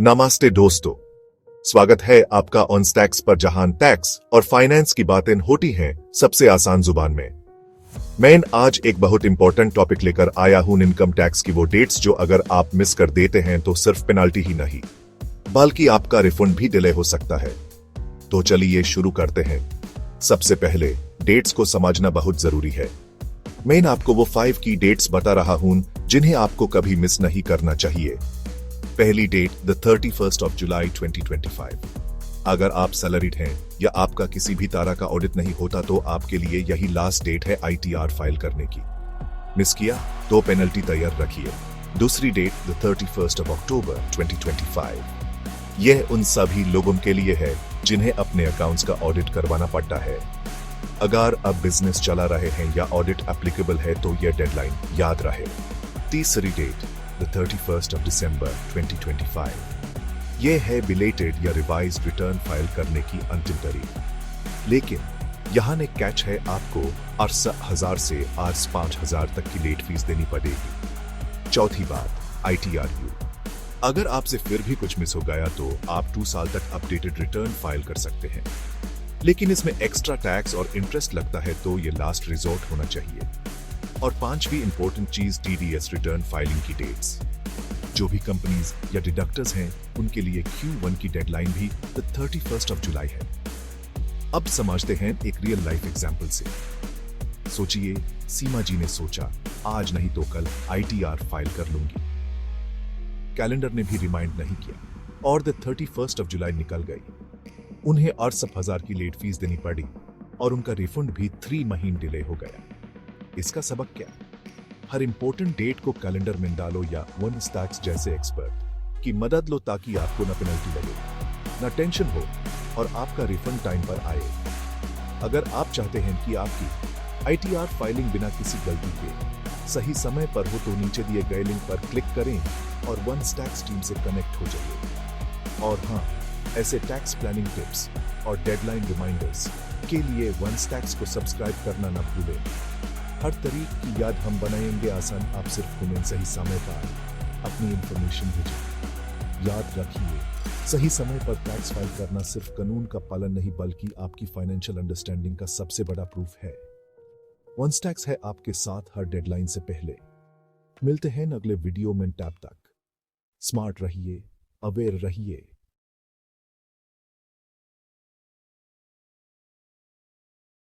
नमस्ते दोस्तों, स्वागत है आपका ऑन स्टैक्स पर, जहां टैक्स और फाइनेंस की बातें होती हैं सबसे आसान जुबान में। मैं आज एक बहुत इंपॉर्टेंट टॉपिक लेकर आया हूं, इनकम टैक्स की वो डेट्स जो अगर आप मिस कर देते हैं तो सिर्फ पेनाल्टी ही नहीं बल्कि आपका रिफंड भी डिले हो सकता है। तो चलिए शुरू करते हैं। सबसे पहले डेट्स को समझना बहुत जरूरी है। मैं आपको वो 5 की डेट्स बता रहा हूं जिन्हें आपको कभी मिस नहीं करना चाहिए। पहली date the 31st of July 2025। अगर आप सैलरीड हैं या आपका किसी भी तरह का ऑडिट नहीं होता तो आपके लिए यही लास्ट डेट है आईटीआर फाइल करने की। मिस किया तो पेनल्टी तैयार रखिए। दूसरी date the 31st of October 2025। यह उन सभी लोगों के लिए है जिन्हें अपने अकाउंट्स का ऑडिट करवाना पड़ता है। अगर अब बिजनेस चला रहे हैं या ऑडिट एप्लीकेबल है तो यह डेडलाइन याद रहे। तीसरी date the 31st of December 2025। यह है बिलेटेड या रिवाइज रिटर्न फाइल करने की अंतिम तारीख। लेकिन यहां एक कैच है, आपको 68,000 से 5,000 तक की लेट फीस देनी पड़ेगी। चौथी बात, आईटीआरयू। अगर आपसे फिर भी कुछ मिस हो गया तो आप 2 साल तक अपडेटेड रिटर्न फाइल कर सकते हैं, लेकिन इसमें एक्स्ट्रा टैक्स और इंटरेस्ट लगता है तो ये लास्ट रिजॉर्ट होना चाहिए। और पांचवी इंपॉर्टेंट चीज टीडीएस रिटर्न फाइलिंग की डेट्स। जो भी कंपनीज या डिडक्टर्स हैं उनके लिए Q1 की डेडलाइन भी द 31st ऑफ जुलाई है। अब समझते हैं एक रियल लाइफ एग्जांपल से। सोचिए, सीमा जी ने सोचा आज नहीं तो कल आईटीआर फाइल कर लूंगी। कैलेंडर ने भी रिमाइंड नहीं किया और द 31st ऑफ जुलाई निकल गई। उन्हें 68,000 की लेट फीस देनी पड़ी और उनका रिफंड भी 3 महीने डिले हो गया। इसका सबक क्या? हर इंपॉर्टेंट डेट को कैलेंडर में डालो या वन स्टैक्स जैसे एक्सपर्ट की मदद लो ताकि आपको न पेनल्टी लगे, न टेंशन हो और आपका रिफंड टाइम पर आए। अगर आप चाहते हैं कि आपकी आईटीआर फाइलिंग बिना किसी गलती के सही समय पर हो तो नीचे दिए गए लिंक पर क्लिक करें और वन स्टैक्स टीम से कनेक्ट हो जाइए। और हाँ, ऐसे टैक्स प्लानिंग टिप्स और डेडलाइन रिमाइंडर्स के लिए वन स्टैक्स को सब्सक्राइब करना न भूलें। हर तरीक की याद हम बनाएंगे आसान, आप सिर्फ उन्हें सही समय पर अपनी इंफॉर्मेशन भेजें। याद रखिए, सही समय पर टैक्स फाइल करना सिर्फ कानून का पालन नहीं बल्कि आपकी फाइनेंशियल अंडरस्टैंडिंग का सबसे बड़ा प्रूफ है। वन स्टैक्स है आपके साथ हर डेडलाइन से पहले। मिलते हैं अगले वीडियो में, तब तक स्मार्ट रहिए, अवेयर रहिए।